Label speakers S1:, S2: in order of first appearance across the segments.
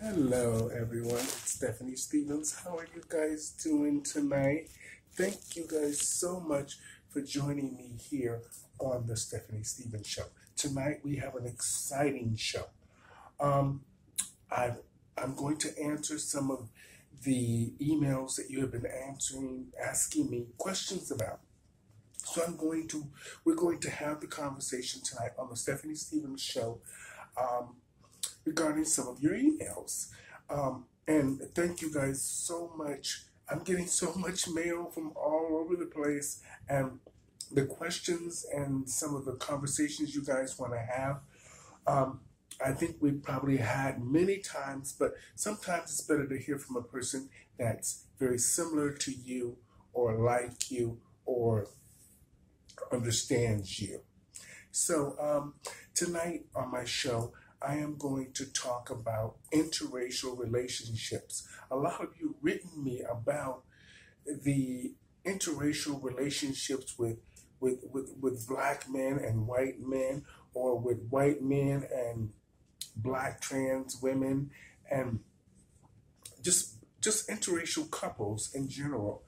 S1: Hello, everyone. It's Stephanie Stevens. How are you guys doing tonight? Thank you guys so much for joining me here on the Stephanie Stevens Show. Tonight we have an exciting show. Um, I, I'm going to answer some of the emails that you have been asking me questions about. So we're going to have the conversation tonight on the Stephanie Stevens Show. Regarding some of your emails. And thank you guys so much. I'm getting so much mail from all over the place, and the questions and some of the conversations you guys want to have. I think we've probably had many times, but sometimes it's better to hear from a person that's very similar to you or like you or understands you. So tonight on my show, I am going to talk about interracial relationships. A lot of you written me about the interracial relationships with black men and white men, or with white men and black trans women, and just interracial couples in general.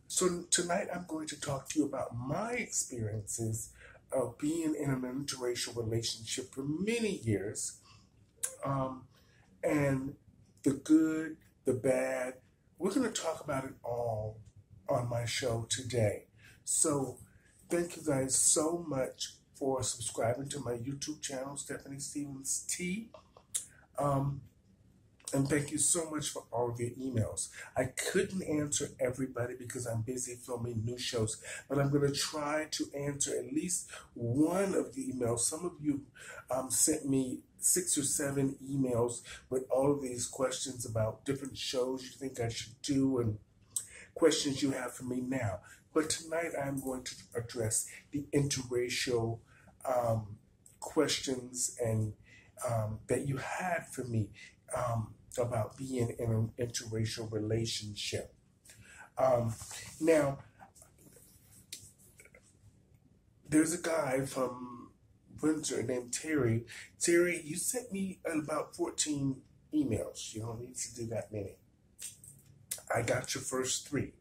S1: So tonight I'm going to talk to you about my experiences of being in an interracial relationship for many years, and the good, the bad. We're going to talk about it all on my show today. So thank you guys so much for subscribing to my YouTube channel, Stephanie Stevens T. And thank you so much for all of your emails. I couldn't answer everybody because I'm busy filming new shows, but I'm going to try to answer at least one of the emails. Some of you sent me 6 or 7 emails with all of these questions about different shows you think I should do and questions you have for me now. But tonight I'm going to address the interracial questions and that you had for me. About being in an interracial relationship. Now, there's a guy from Windsor named Terry. Terry, you sent me about 14 emails. You don't need to do that many. I got your first 3.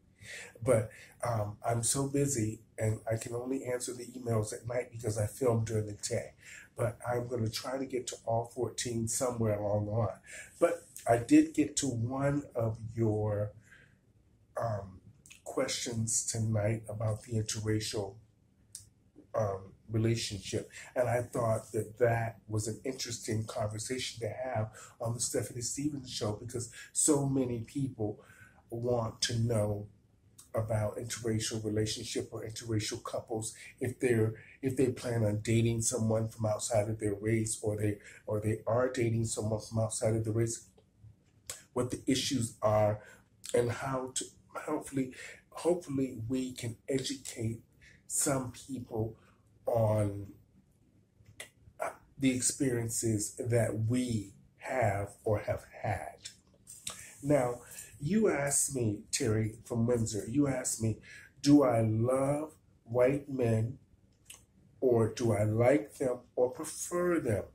S1: But I'm so busy and I can only answer the emails at night because I film during the day. But I'm going to try to get to all 14 somewhere along the line. But I did get to one of your questions tonight about the interracial relationship. And I thought that was an interesting conversation to have on the Stephanie Stevens Show, because so many people want to know about interracial relationship or interracial couples, if they plan on dating someone from outside of their race, or they are dating someone from outside of the race, what the issues are, and how to hopefully we can educate some people on the experiences that we have or have had. Now, you asked me, Terry from Windsor, you asked me, do I love white men, or do I like them or prefer them?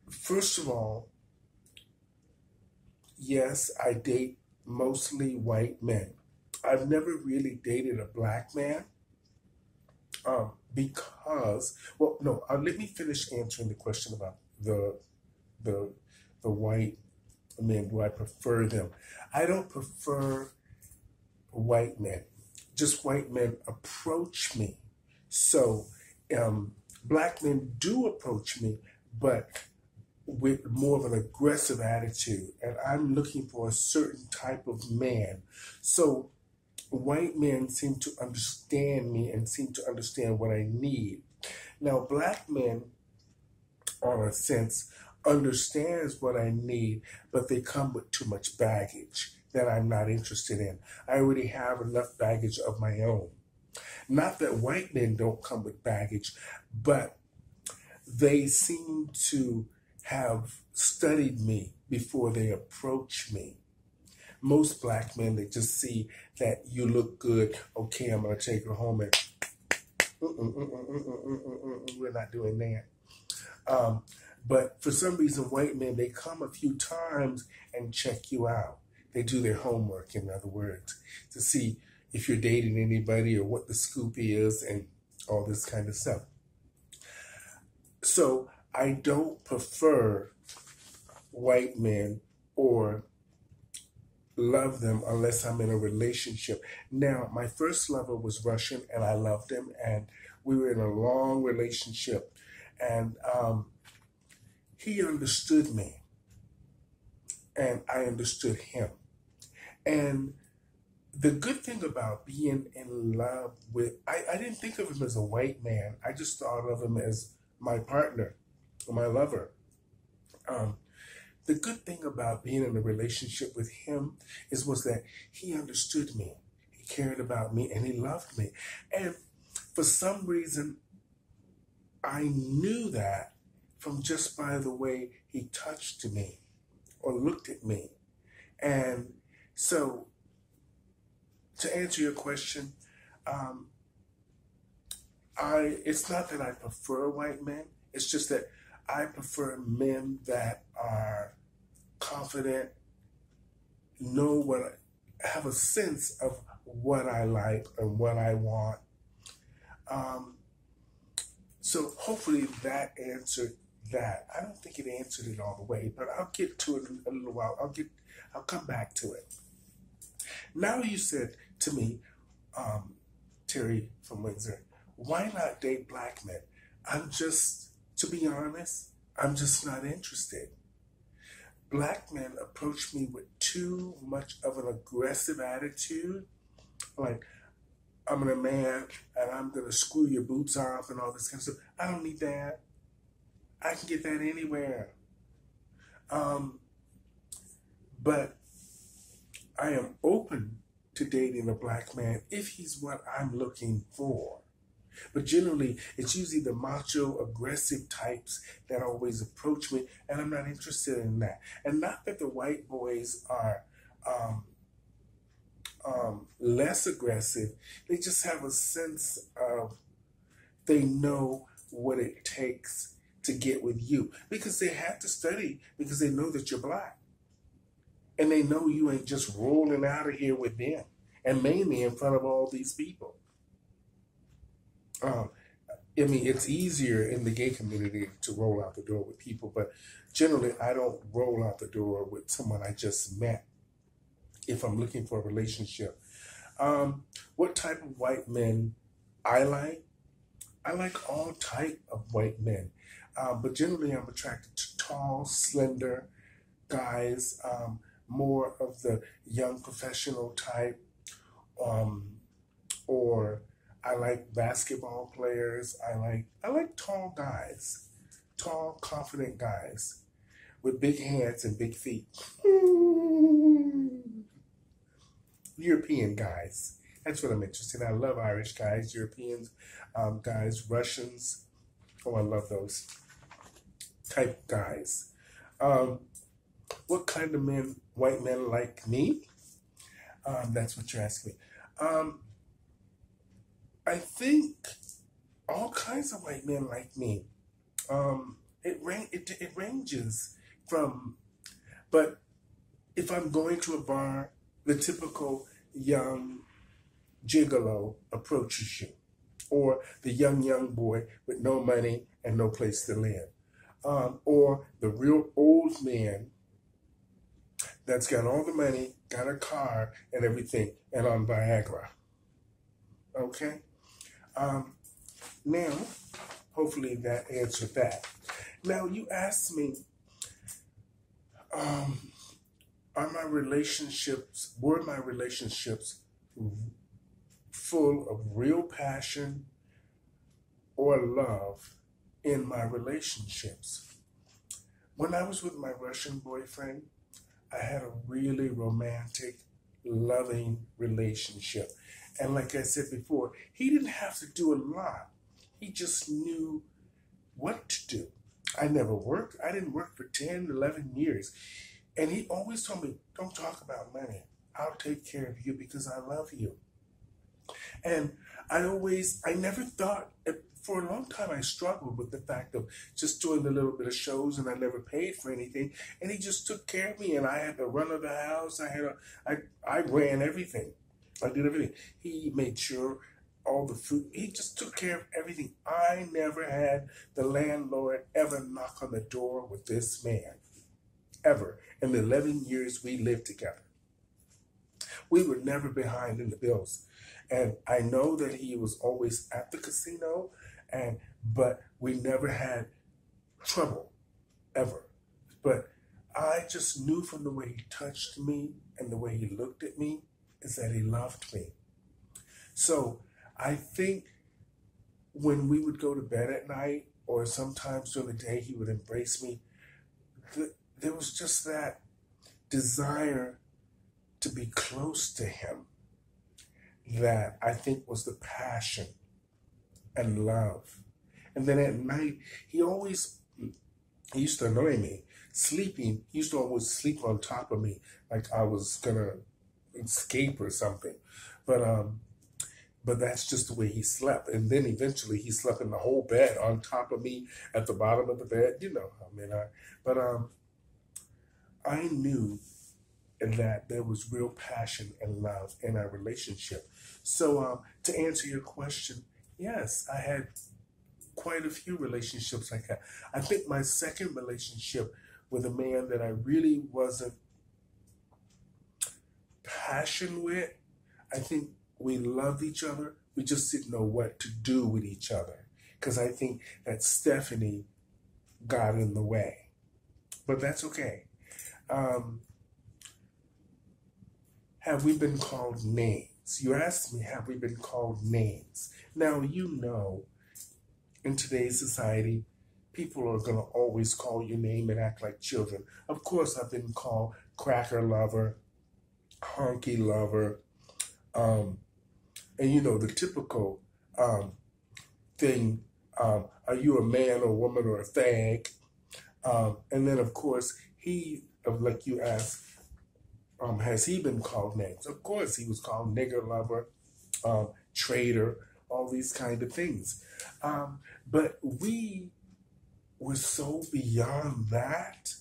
S1: First of all, yes, I date mostly white men. I've never really dated a black man because, well, no, let me finish answering the question about the white men. Do I prefer them? I don't prefer white men. Just white men approach me. So black men do approach me, but with more of an aggressive attitude, and I'm looking for a certain type of man. So white men seem to understand me and seem to understand what I need. Now, black men, in a sense, understands what I need, but they come with too much baggage that I'm not interested in. I already have enough baggage of my own. Not that white men don't come with baggage, but they seem to have studied me before they approach me. Most black men, they just see that you look good. Okay, I'm going to take her home, and we're not doing that. But for some reason, white men, they come a few times and check you out. They do their homework, in other words, to see if you're dating anybody or what the scoop is and all this kind of stuff. So I don't prefer white men or love them unless I'm in a relationship. Now, my first lover was Russian, and I loved him, and we were in a long relationship, and he understood me, and I understood him. And the good thing about being in love with, I didn't think of him as a white man. I just thought of him as my partner, my lover. The good thing about being in a relationship with him was that he understood me, he cared about me, and he loved me. And for some reason, I knew that from just by the way he touched me or looked at me. And so, to answer your question, it's not that I prefer white men. It's just that I prefer men that are confident, have a sense of what I like and what I want. So hopefully that answered that. I don't think it answered it all the way, but I'll get to it in a little while. I'll come back to it. Now you said to me, Terry from Windsor, why not date black men? To be honest, I'm just not interested. Black men approach me with too much of an aggressive attitude. Like, I'm a man and I'm going to screw your boots off and all this kind of stuff. I don't need that. I can get that anywhere. But I am open to dating a black man if he's what I'm looking for. But generally, it's usually the macho, aggressive types that always approach me, and I'm not interested in that. And not that the white boys are less aggressive. They just have a sense of, they know what it takes to get with you. Because they have to study, because they know that you're black. And they know you ain't just rolling out of here with them, and mainly in front of all these people. I mean, it's easier in the gay community to roll out the door with people, but generally I don't roll out the door with someone I just met if I'm looking for a relationship. What type of white men I like? I like all type of white men, but generally I'm attracted to tall, slender guys, more of the young professional type, or I like basketball players. I like tall guys, tall, confident guys with big hands and big feet. European guys. That's what I'm interested in. I love Irish guys, Europeans, guys, Russians. Oh, I love those type guys. What kind of men, white men like me? That's what you're asking me. I think all kinds of white men like me. It ranges from, but if I'm going to a bar, the typical young gigolo approaches you, or the young boy with no money and no place to live, or the real old man that's got all the money, got a car and everything, and on Viagra. Okay? Now, hopefully that answered that. Now, you asked me, were my relationships full of real passion or love in my relationships? When I was with my Russian boyfriend, I had a really romantic, loving relationship. And like I said before, he didn't have to do a lot. He just knew what to do. I didn't work for 10, 11 years. And he always told me, don't talk about money. I'll take care of you because I love you. And I never thought for a long time, I struggled with the fact of just doing a little bit of shows, and I never paid for anything. And he just took care of me, and I had the run of the house. I ran everything. I did everything. He made sure all the food. He just took care of everything. I never had the landlord ever knock on the door with this man, ever, in the 11 years we lived together. We were never behind in the bills. And I know that he was always at the casino, but we never had trouble, ever. But I just knew from the way he touched me and the way he looked at me is that he loved me. So I think when we would go to bed at night, or sometimes during the day, he would embrace me, there was just that desire to be close to him that I think was the passion and love. And then at night, he used to annoy me. Sleeping, he used to always sleep on top of me like I was gonna escape or something. But that's just the way he slept. And then eventually he slept in the whole bed on top of me at the bottom of the bed. You know, I knew that there was real passion and love in our relationship. So to answer your question, yes, I had quite a few relationships like that. I think my second relationship with a man that I really wasn't passionate with, I think we loved each other. We just didn't know what to do with each other. Because I think that Stephanie got in the way. But that's okay. Have we been called names? You asked me, have we been called names? Now, you know, in today's society, people are going to always call your name and act like children. Of course, I've been called cracker lover, honky lover, and you know, the typical thing, are you a man or woman or a fag? And then, of course, like you asked, has he been called names? Of course, he was called nigger lover, traitor, all these kind of things. But we were so beyond that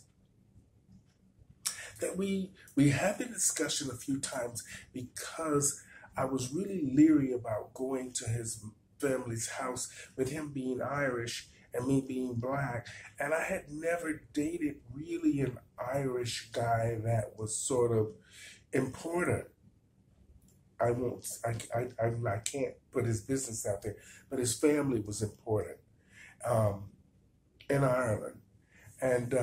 S1: we had the discussion a few times, because I was really leery about going to his family's house with him being Irish and me being black. And I had never dated really an Irish guy that was sort of important. I can't put his business out there, but his family was important in Ireland. And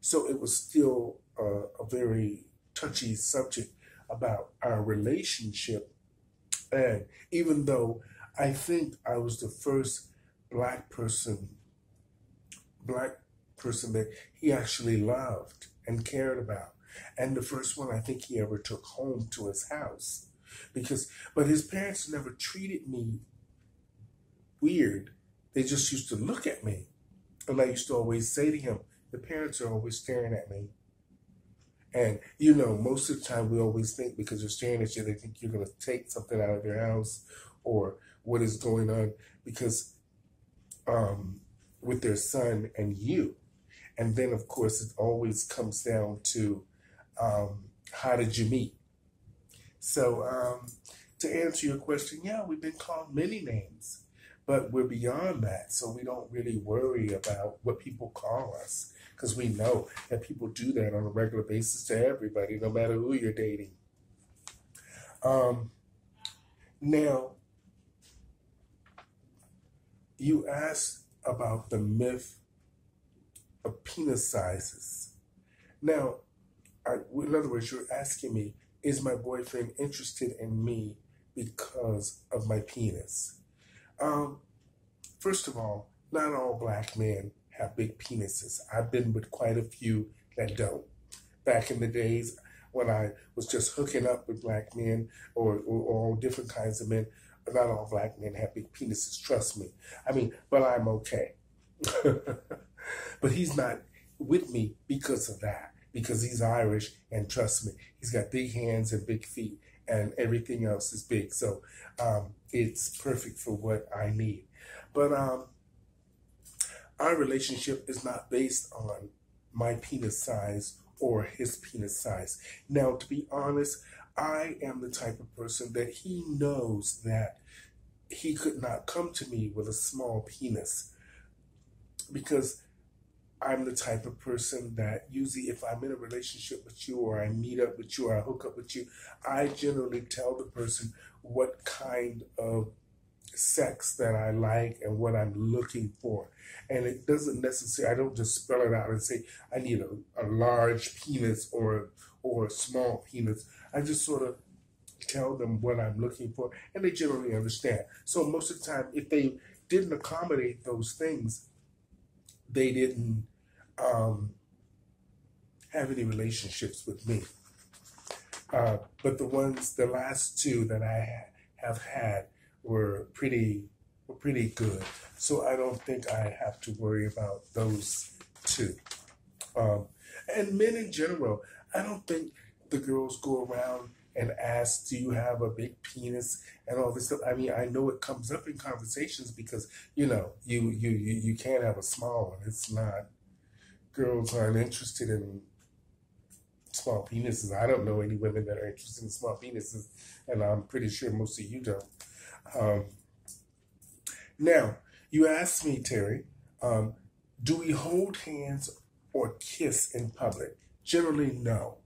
S1: so it was still a very touchy subject about our relationship. And even though I think I was the first black person that he actually loved and cared about, and the first one I think he ever took home to his house, but his parents never treated me weird. They just used to look at me, and I used to always say to him, the parents are always staring at me. And, you know, most of the time we always think because they're staring at you, they think you're going to take something out of their house or what is going on, because with their son and you. And then, of course, it always comes down to how did you meet? So to answer your question, yeah, we've been called many names, but we're beyond that. So we don't really worry about what people call us, because we know that people do that on a regular basis to everybody, no matter who you're dating. Now, you asked about the myth of penis sizes. Now, in other words, you're asking me, is my boyfriend interested in me because of my penis? First of all, not all black men have big penises. I've been with quite a few that don't. Back in the days when I was just hooking up with black men or all different kinds of men, not all black men have big penises, trust me. I mean, but I'm okay. But he's not with me because of that, because he's Irish, and trust me, he's got big hands and big feet, and everything else is big. So it's perfect for what I need. But our relationship is not based on my penis size or his penis size. Now, to be honest, I am the type of person that he knows that he could not come to me with a small penis because I'm the type of person that usually if I'm in a relationship with you or I meet up with you or I hook up with you, I generally tell the person what kind of sex that I like and what I'm looking for. And it doesn't necessarily, I don't just spell it out and say, I need a large penis or a small penis. I just sort of tell them what I'm looking for and they generally understand. So most of the time, if they didn't accommodate those things, they didn't have any relationships with me. But the last two that I have had were pretty good. So I don't think I have to worry about those two. And men in general, I don't think the girls go around and ask, do you have a big penis and all this stuff. I mean, I know it comes up in conversations because, you can't have a small one. It's not, girls aren't interested in small penises. I don't know any women that are interested in small penises, and I'm pretty sure most of you don't. Now, you asked me, Terry, do we hold hands or kiss in public? Generally, no.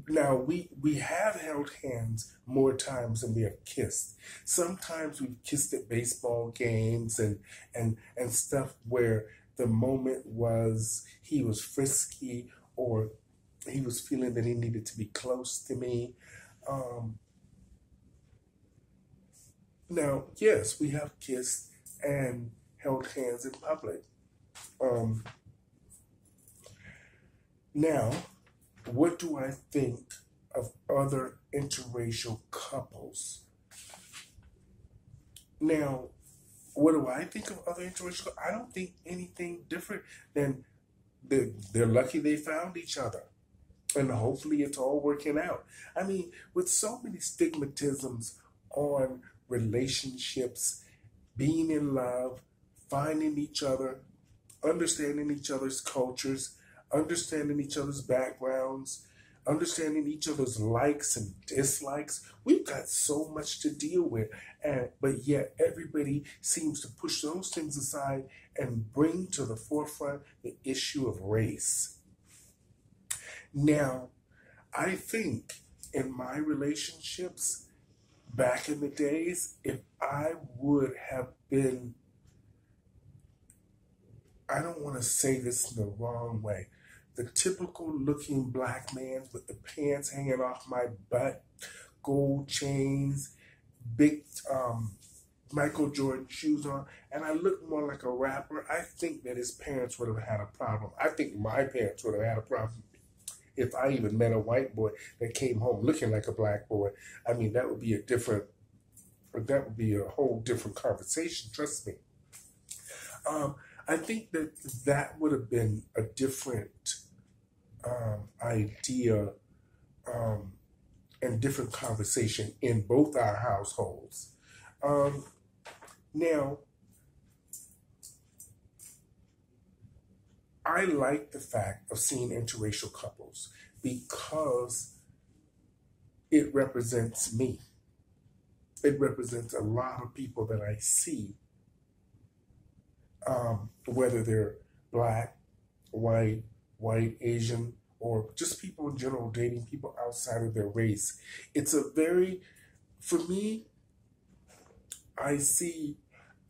S1: Now, we have held hands more times than we have kissed. Sometimes we've kissed at baseball games and stuff where the moment was he was frisky or he was feeling that he needed to be close to me. Now, yes, we have kissed and held hands in public. Now, what do I think of other interracial couples? Now, what do I think of other interracial? I don't think anything different than they're lucky they found each other. And hopefully it's all working out. I mean, with so many stigmatisms on relationships, being in love, finding each other, understanding each other's cultures, understanding each other's backgrounds, understanding each other's likes and dislikes. We've got so much to deal with, but yet everybody seems to push those things aside and bring to the forefront the issue of race. Now, I think in my relationships back in the days, if I would have been, I don't want to say this in the wrong way, the typical looking black man with the pants hanging off my butt, gold chains, big Michael Jordan shoes on, and I look more like a rapper, I think that his parents would have had a problem. I think my parents would have had a problem if I even met a white boy that came home looking like a black boy. I mean, that would be a whole different conversation, trust me. I think that would have been a different idea and different conversation in both our households. Now, I like the fact of seeing interracial couples because it represents me. It represents a lot of people that I see, whether they're black, white, Asian, or just people in general dating people outside of their race. For me, I see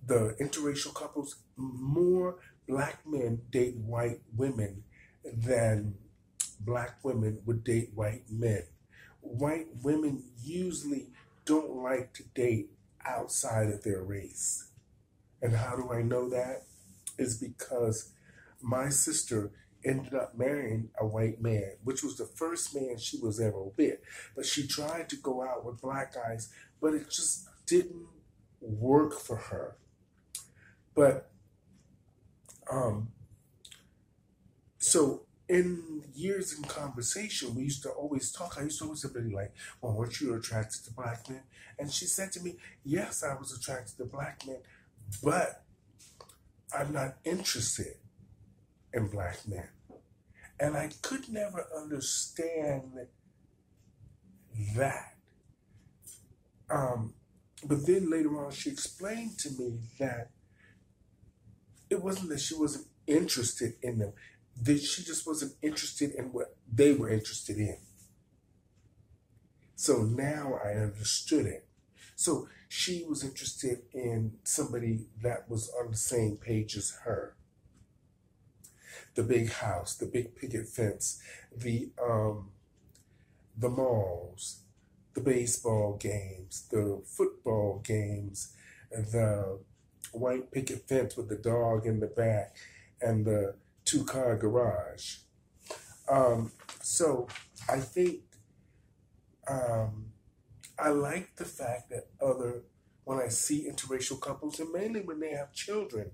S1: the interracial couples, more black men date white women than black women would date white men. White women usually don't like to date outside of their race. And how do I know that? Is because my sister ended up marrying a white man, which was the first man she was ever with. But she tried to go out with black guys, but it just didn't work for her. But so in years in conversation, we used to always talk. I used to always be like, well, weren't you attracted to black men? And she said to me, yes, I was attracted to black men, but I'm not interested in black men. And I could never understand that. But then later on, she explained to me that it wasn't that she wasn't interested in them, that she just wasn't interested in what they were interested in. So now I understood it. So she was interested in somebody that was on the same page as her. The big house, the big picket fence, the malls, the baseball games, the football games, the white picket fence with the dog in the back, and the two-car garage. So I think I like the fact that when I see interracial couples, and mainly when they have children,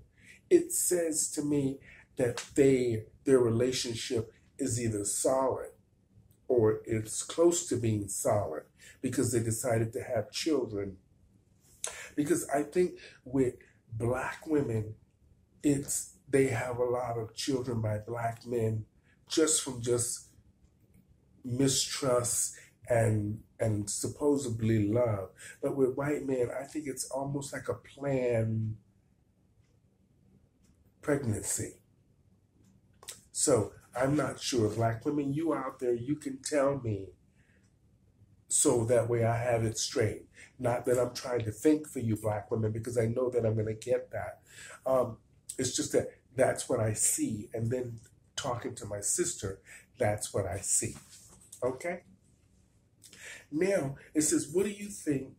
S1: it says to me that their relationship is either solid or it's close to being solid because they decided to have children. Because I think with black women, they have a lot of children by black men just from mistrust and supposedly love. But with white men, I think it's almost like a planned pregnancy. So I'm not sure. Black women, you out there, you can tell me so that way I have it straight. Not that I'm trying to think for you black women, because I know that I'm going to get that. It's just that that's what I see. And then talking to my sister, that's what I see. Okay? Now, it says, what do you think,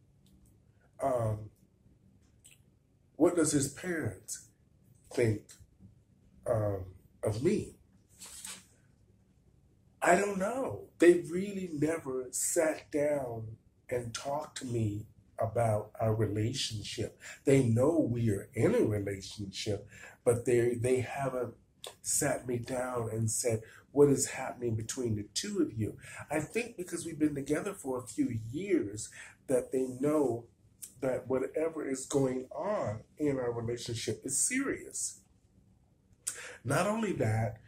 S1: what does his parents think of me? I don't know. They really never sat down and talked to me about our relationship. They know we are in a relationship, but they haven't sat me down and said, what is happening between the two of you? I think because we've been together for a few years, that they know that whatever is going on in our relationship is serious. Not only that,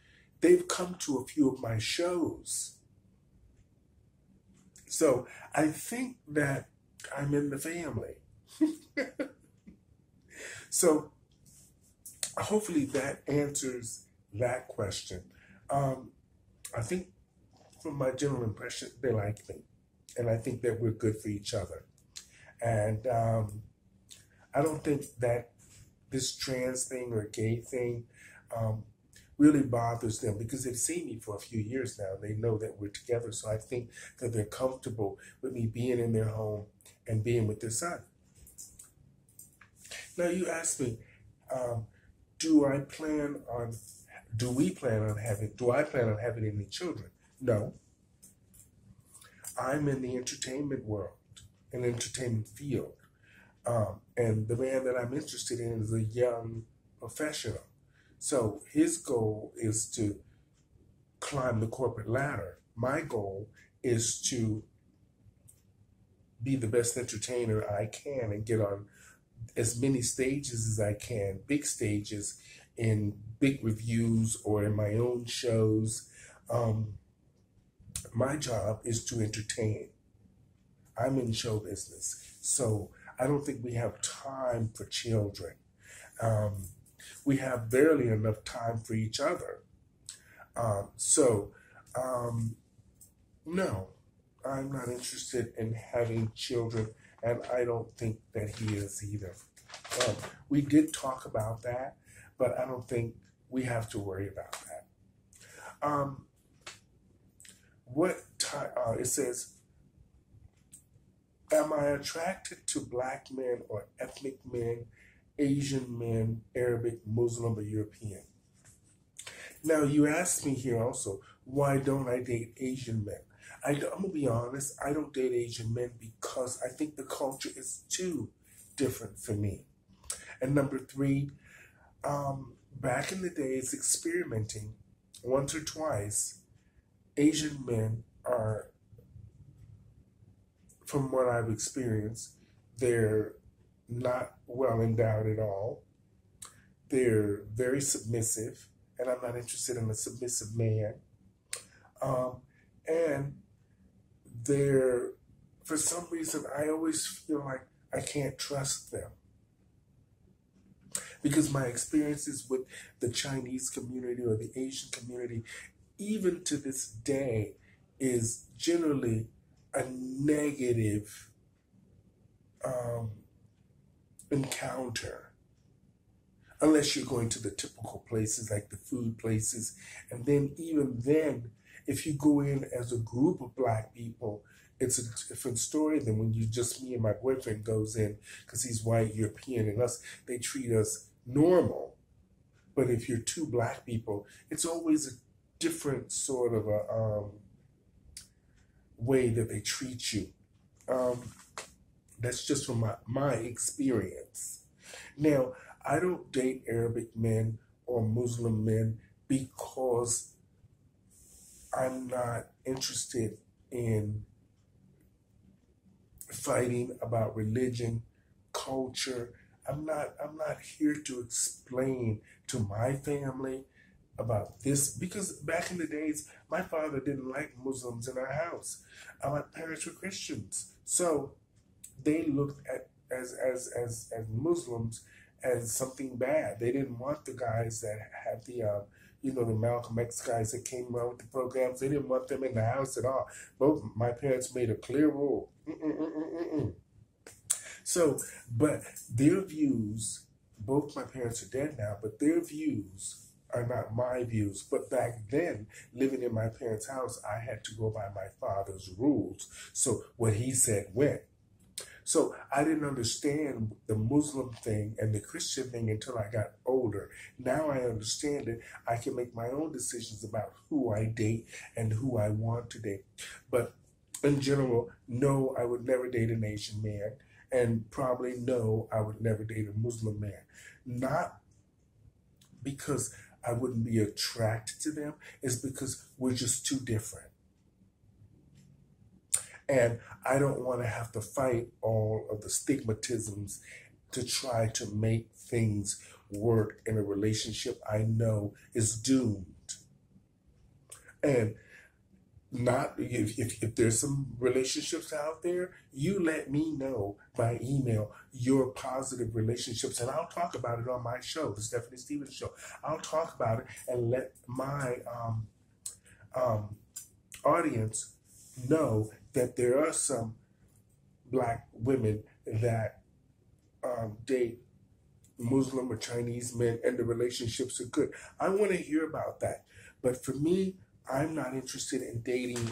S1: they've come to a few of my shows. So I think that I'm in the family. So hopefully that answers that question. I think from my general impression, they like me. And I think that we're good for each other. And I don't think that this trans thing or gay thing really bothers them, because they've seen me for a few years now. They know that we're together. So I think that they're comfortable with me being in their home and being with their son. Now you asked me, do I plan on having any children? No. I'm in the entertainment world, an entertainment field. And the man that I'm interested in is a young professional. So his goal is to climb the corporate ladder. My goal is to be the best entertainer I can and get on as many stages as I can, big stages, in big reviews or in my own shows. My job is to entertain. I'm in show business, so I don't think we have time for children. We have barely enough time for each other. No, I'm not interested in having children, and I don't think that he is either. We did talk about that, but I don't think we have to worry about that. It says, am I attracted to black men or ethnic men, Asian men, Arabic, Muslim, or European? Now, you asked me here also, why don't I date Asian men? I'm going to be honest, I don't date Asian men because I think the culture is too different for me. And number three, back in the days, experimenting once or twice, Asian men are, from what I've experienced, they're not well endowed at all. They're very submissive, and I'm not interested in a submissive man. Um, and they're, for some reason, I always feel like I can't trust them because my experiences with the Chinese community or the Asian community, even to this day, is generally a negative um, encounter. Unless you're going to the typical places like the food places. And then, even then, if you go in as a group of black people, it's a different story than when you just me and my boyfriend goes in because he's white, European, and us, they treat us normal. But if you're two black people, it's always a different sort of a way that they treat you. That's just from my experience. Now, I don't date Arabic men or Muslim men because I'm not interested in fighting about religion, culture. I'm not here to explain to my family about this because back in the days, my father didn't like Muslims in our house. My parents were Christians, so they looked at as Muslims as something bad. They didn't want the guys that had the Malcolm X guys that came around with the programs. They didn't want them in the house at all. Both my parents made a clear rule. So, but their views, both my parents are dead now, but their views are not my views. But back then, living in my parents' house, I had to go by my father's rules. So what he said went. So I didn't understand the Muslim thing and the Christian thing until I got older. Now I understand it. I can make my own decisions about who I date and who I want to date. But in general, no, I would never date an Asian man. And probably no, I would never date a Muslim man. Not because I wouldn't be attracted to them, it's because we're just too different. And I don't want to have to fight all of the stigmatisms to try to make things work in a relationship I know is doomed. And not if there's some relationships out there, you let me know by email your positive relationships, and I'll talk about it on my show, the Stephanie Stevens Show. I'll talk about it and let my audience know that there are some black women that date Muslim or Chinese men and the relationships are good. I want to hear about that. But for me, I'm not interested in dating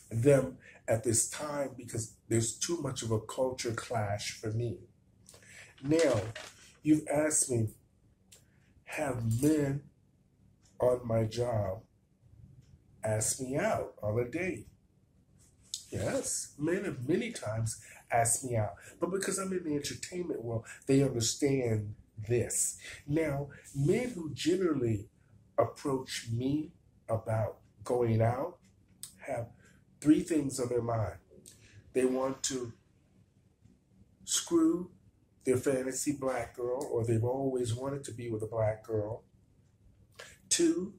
S1: them at this time because there's too much of a culture clash for me. Now, you've asked me, have men on my job ask me out on a date? Yes, men have many times asked me out, but because I'm in the entertainment world, they understand this. Now, men who generally approach me about going out have three things on their mind. They want to screw their fantasy black girl, or they've always wanted to be with a black girl. Two,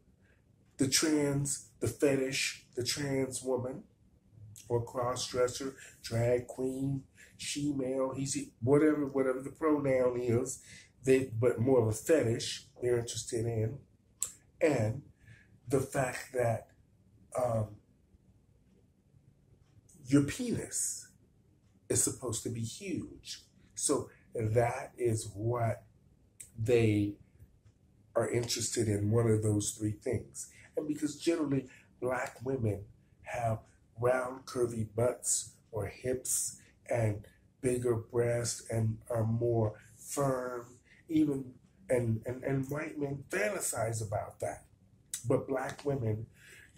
S1: the fetish, the trans woman, or cross-dresser, drag queen, she-male, whatever the pronoun is, but more of a fetish they're interested in. And the fact that your penis is supposed to be huge. So that is what they are interested in, one of those three things. And because generally black women have round, curvy butts or hips and bigger breasts and are more firm, even and white men fantasize about that. But black women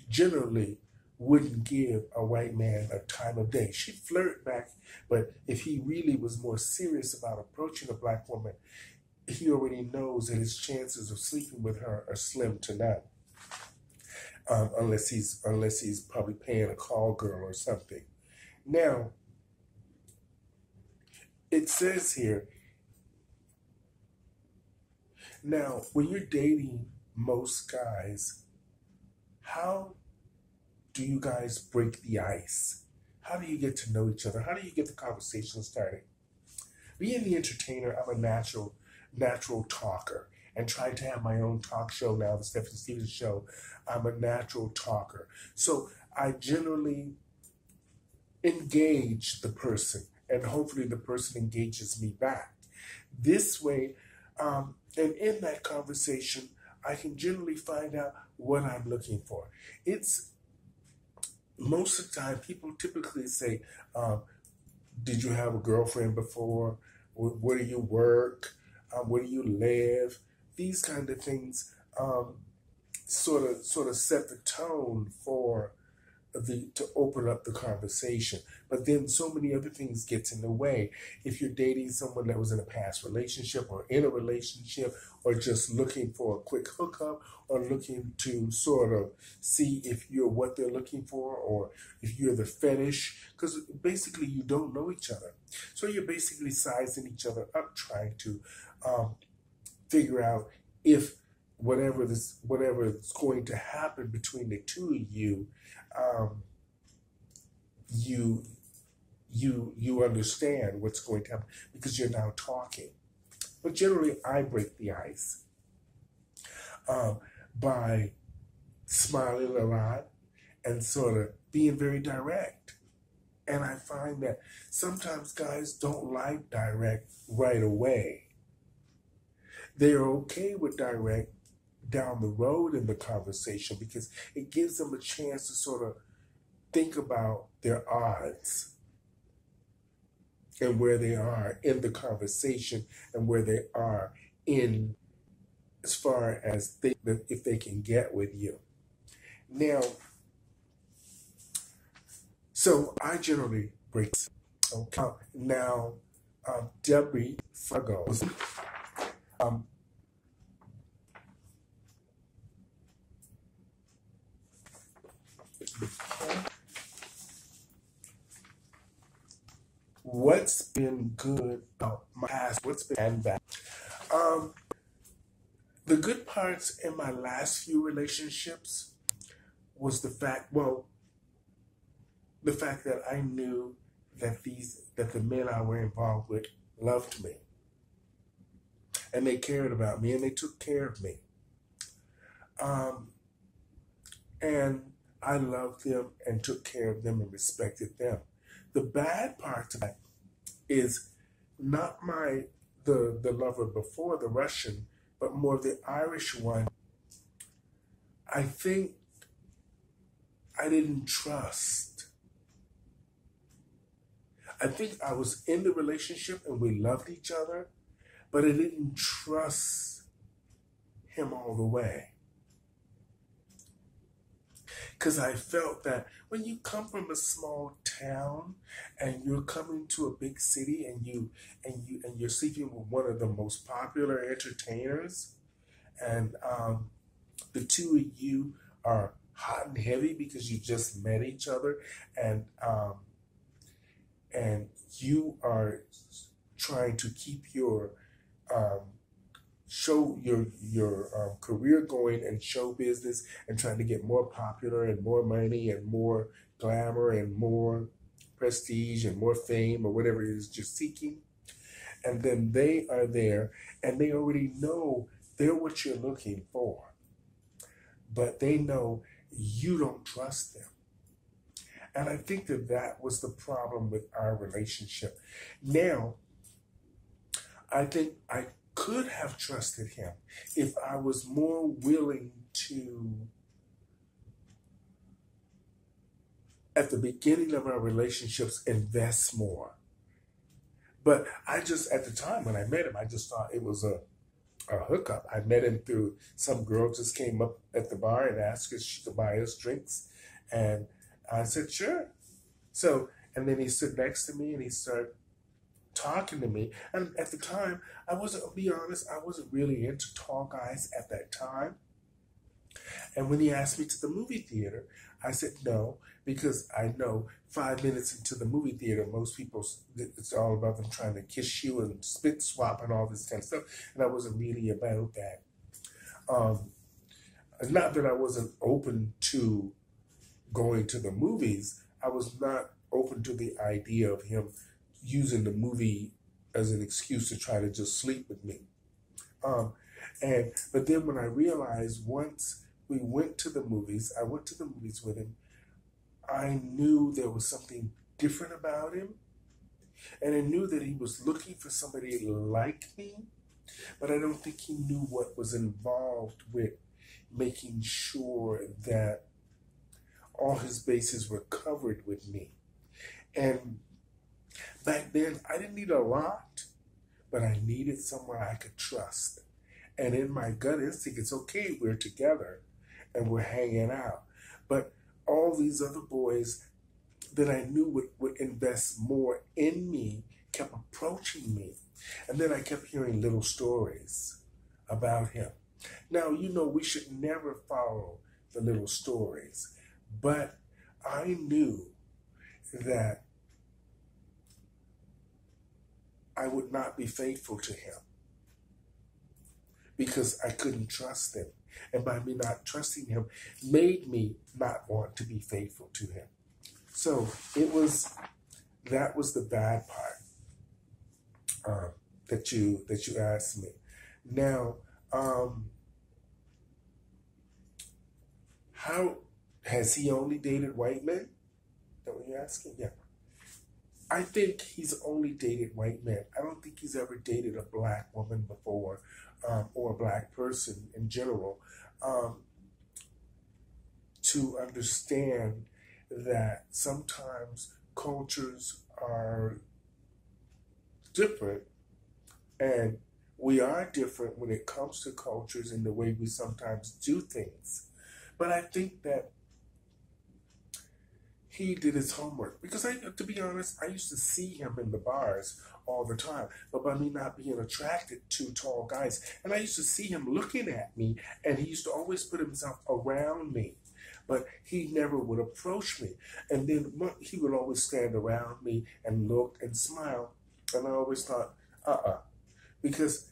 S1: generally wouldn't give a white man a time of day. She'd flirt back, but if he really was more serious about approaching a black woman, he already knows that his chances of sleeping with her are slim to none. unless he's probably paying a call girl or something. Now, it says here, now when you're dating most guys, how do you guys break the ice? How do you get to know each other? How do you get the conversation started? Being the entertainer, I'm a natural talker, and trying to have my own talk show now, the Stephanie Stevens Show, I'm a natural talker. So I generally engage the person, and hopefully the person engages me back. This way, and in that conversation, I can generally find out what I'm looking for. It's most of the time, people typically say, did you have a girlfriend before? Where do you work? Where do you live? These kind of things sort of set the tone for to open up the conversation. But then so many other things gets in the way. If you're dating someone that was in a past relationship or in a relationship, or just looking for a quick hookup, or looking to sort of see if you're what they're looking for, or if you're the fetish, because basically you don't know each other. So you're basically sizing each other up, trying to figure out if whatever is going to happen between the two of you, you understand what's going to happen because you're now talking. But generally, I break the ice by smiling a lot and sort of being very direct. And I find that sometimes guys don't like direct right away. They're okay with direct down the road in the conversation because it gives them a chance to sort of think about their odds and where they are in the conversation and where they are in as far as if they can get with you. Now, so I generally break. Okay. Now, Debbie Fargo. What's been good about my past? What's been bad? The good parts in my last few relationships was the fact that I knew that the men I were involved with loved me, and they cared about me, and they took care of me. And I loved them and took care of them and respected them. The bad part of that is not the lover before, the Russian, but more the Irish one. I think I didn't trust. I think I was in the relationship and we loved each other, but I didn't trust him all the way. Because I felt that when you come from a small town and you're coming to a big city and you're sleeping with one of the most popular entertainers, and the two of you are hot and heavy because you just met each other, and you are trying to keep your career going in show business and trying to get more popular and more money and more glamour and more prestige and more fame or whatever it is you're seeking. And then they are there and they already know they're what you're looking for, but they know you don't trust them. And I think that was the problem with our relationship. Now, I think I could have trusted him if I was more willing to, at the beginning of our relationships, invest more. But I just, at the time when I met him, I just thought it was a hookup. I met him through some girl just came up at the bar and asked if she could buy us drinks. And I said, sure. So, and then he stood next to me and he started talking to me. And at the time, I'll be honest, I wasn't really into tall guys at that time. And when he asked me to the movie theater, I said no, because I know 5 minutes into the movie theater, most people, it's all about them trying to kiss you and spit swap and all this kind of stuff. And I wasn't really about that. Um, Not that I wasn't open to going to the movies, I was not open to the idea of him using the movie as an excuse to try to just sleep with me. But then when I realized once we went to the movies, I went to the movies with him, I knew there was something different about him. And I knew that he was looking for somebody like me, but I don't think he knew what was involved with making sure that all his bases were covered with me. And back then, I didn't need a lot, but I needed someone I could trust. And in my gut instinct, it's okay, we're together and we're hanging out. But all these other boys that I knew would invest more in me kept approaching me. And then I kept hearing little stories about him. Now, we should never follow the little stories, but I knew that I would not be faithful to him because I couldn't trust him. And by me not trusting him made me not want to be faithful to him. So that was the bad part that you asked me. Now, how has he only dated white men? Is that what you're asking? Yeah. I think he's only dated white men. I don't think he's ever dated a black woman before, or a black person in general, to understand that sometimes cultures are different, and we are different when it comes to cultures and the way we sometimes do things. But I think that he did his homework, because to be honest, I used to see him in the bars all the time, but by me not being attracted to tall guys, and I used to see him looking at me, and he used to always put himself around me, but he never would approach me. And then he would always stand around me and look and smile, and I always thought, because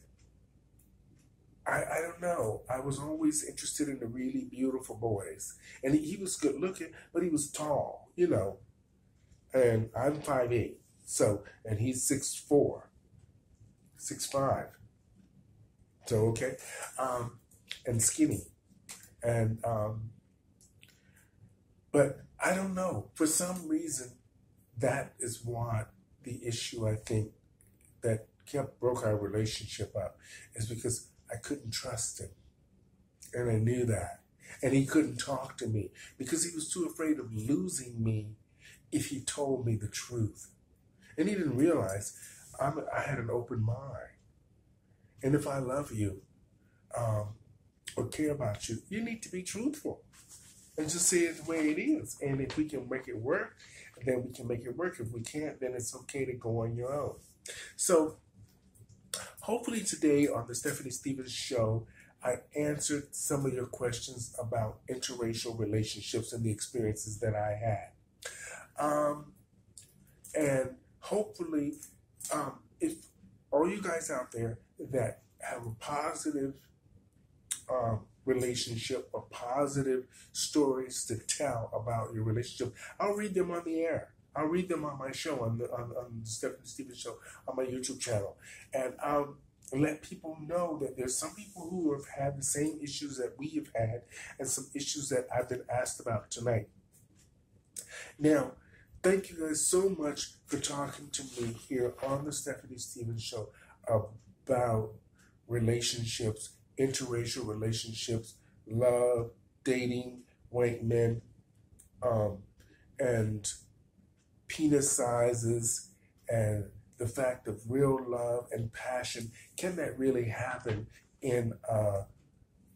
S1: I don't know. I was always interested in the really beautiful boys. And he was good looking, but he was tall, And I'm 5'8". And he's 6'4", 6'5". So, okay. And skinny. And, but I don't know. For some reason, that is what the issue, I think, that broke our relationship up, is because I couldn't trust him. And I knew that. And he couldn't talk to me because he was too afraid of losing me if he told me the truth. And he didn't realize I had an open mind. And if I love you or care about you, you need to be truthful and just say it the way it is. And if we can make it work, then we can make it work. If we can't, then it's okay to go on your own. So hopefully today on the Stephanie Stevens Show, I answered some of your questions about interracial relationships and the experiences that I had. And hopefully, if all you guys out there that have a positive relationship or positive stories to tell about your relationship, I'll read them on the air. I'll read them on my show, on the Stephanie Stevens Show, on my YouTube channel. And I'll let people know that there's some people who have had the same issues that we have had and some issues that I've been asked about tonight. Now, thank you guys so much for talking to me here on the Stephanie Stevens Show about relationships, interracial relationships, love, dating, white men, and penis sizes, and the fact of real love and passion. Can that really happen in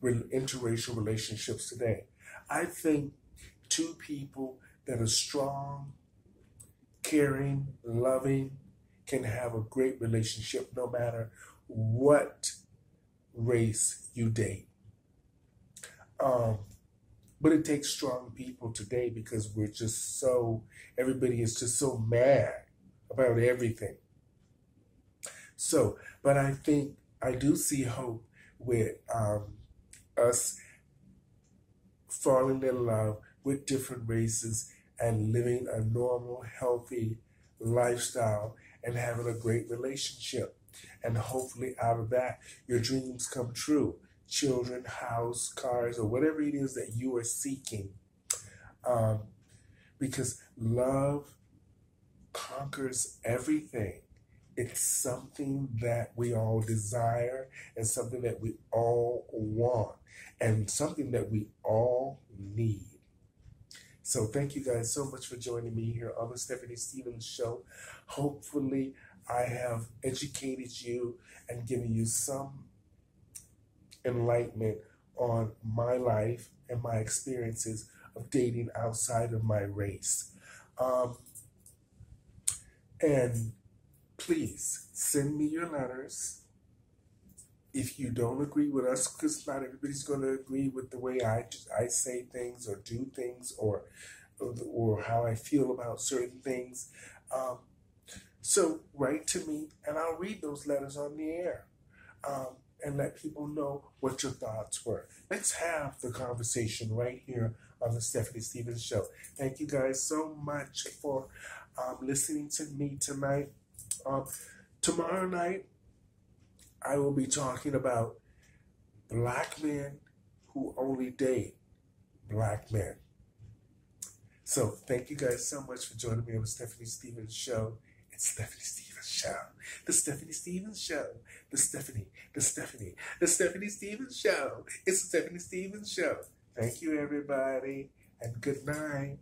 S1: interracial relationships today? I think two people that are strong, caring, loving, can have a great relationship no matter what race you date. But it takes strong people today because we're just so, everybody is just so mad about everything. So, but I think I do see hope with us falling in love with different races and living a normal, healthy lifestyle and having a great relationship. And hopefully, out of that, your dreams come true. Children, house, cars, or whatever it is that you are seeking. Um, because love conquers everything. It's something that we all desire and something that we all want and something that we all need. So thank you guys so much for joining me here on the Stephanie Stevens Show. Hopefully I have educated you and given you some enlightenment on my life and my experiences of dating outside of my race. And please send me your letters. If you don't agree with us, because not everybody's going to agree with the way I say things or do things or how I feel about certain things. So write to me and I'll read those letters on the air and let people know what your thoughts were. Let's have the conversation right here on the Stephanie Stevens Show. Thank you guys so much for listening to me tonight. Tomorrow night, I will be talking about black men who only date black men. So thank you guys so much for joining me on the Stephanie Stevens Show. It's Stephanie Stevens Show. The Stephanie Stevens Show. The Stephanie Stevens Show. It's the Stephanie Stevens Show. Thank you, everybody, and good night.